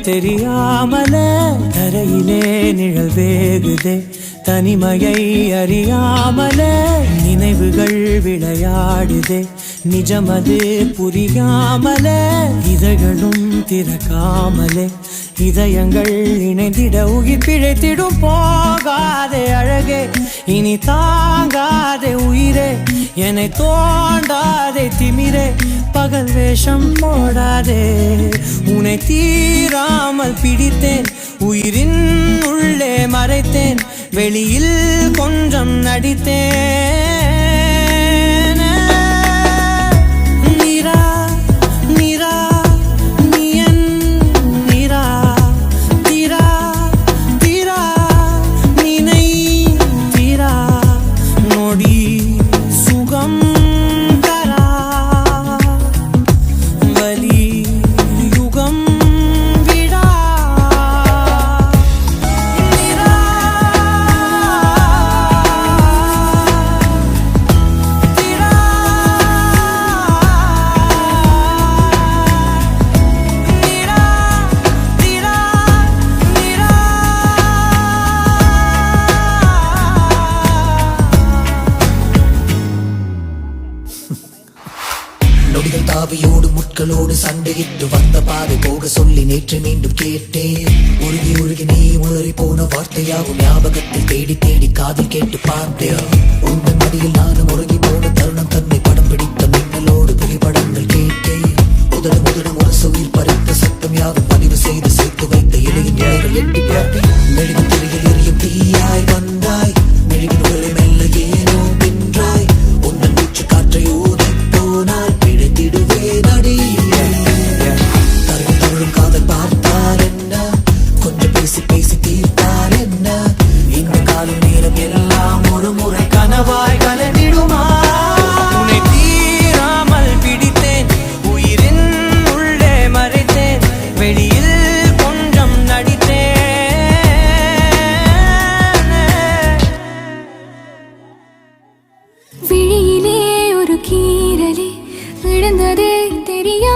தெரியாமல கரையிலே நிழல் வேகுதே தனிமையை அறியாமல நினைவுகள் விளையாடுதே நிஜமது புரியாமல இதழ்களும் திறக்காமலே இதயங்கள் இணைந்திட உயிர் பிழைத்திடும் போகாதே அழகே இனி தாங்காதே உயிரே என்னை தோண்டாதே திமிரே பகல் வேஷம் போடாதே உன்னை தீராமல் பிடித்தேன் உயிரின் உள்ளே மறைத்தேன் வெளியில் கொஞ்சம் நடித்தேன் நீரா நீரா நீயன் நீரா தீரா தீரா நீனை தீரா நொடி சுகம் தரா வலி யுகம் விடா நீரா தீரா நீரா தீரா நீரா நொடிகள் தாவியோடு முட்களோடு சண்டையிட்டு வந்த பாதை போக சொல்லி நேற்று மீண்டும் கேட்டேன் உருகி உருகி நீ உளறி போன வார்த்தையாகும் ஞாபகத்தில் தேடி தேடி காதில் கேட்டு பார்த்தேன் உங்கள் மடியில் நானும் உருகி போன தருணம் தன்னை படம் பிடித்த மின்னலோடு புகைப்படங்கள் கேட்டேன் முதல் முதல் ஒரு உயிர் பறித்த சத்தம் யாவும் பதிவு செய்து சேர்த்து வைத்த இலையின் இலைகள் எட்டி பார்த்தேன் மெழுகு திரையில் எரியும் தீயாய் வந்தாய் மெழுகின் மெல்ல ஏனோ நின்றாய் உந்தன் மூச்சு காற்றை ஊதி போனால் பிழைத்திடுவே நடி தருணம் தருணம் காதல் பார்த்தால் என்ன கொஞ்சம் பேசி பேசி தீர்த்தால் என்ன இந்த காலம் நேரம் எல்லாம் ஒரு முறை கனவாய் கலந்திடுமா உன்னை தீராமல் பிடித்தேன் உயிரின் உள்ளே மறைத்தேன் வெளியில் கொஞ்சம் நடித்தேன் விழியிலே ஒரு கீறலே விழுந்ததே தெரியா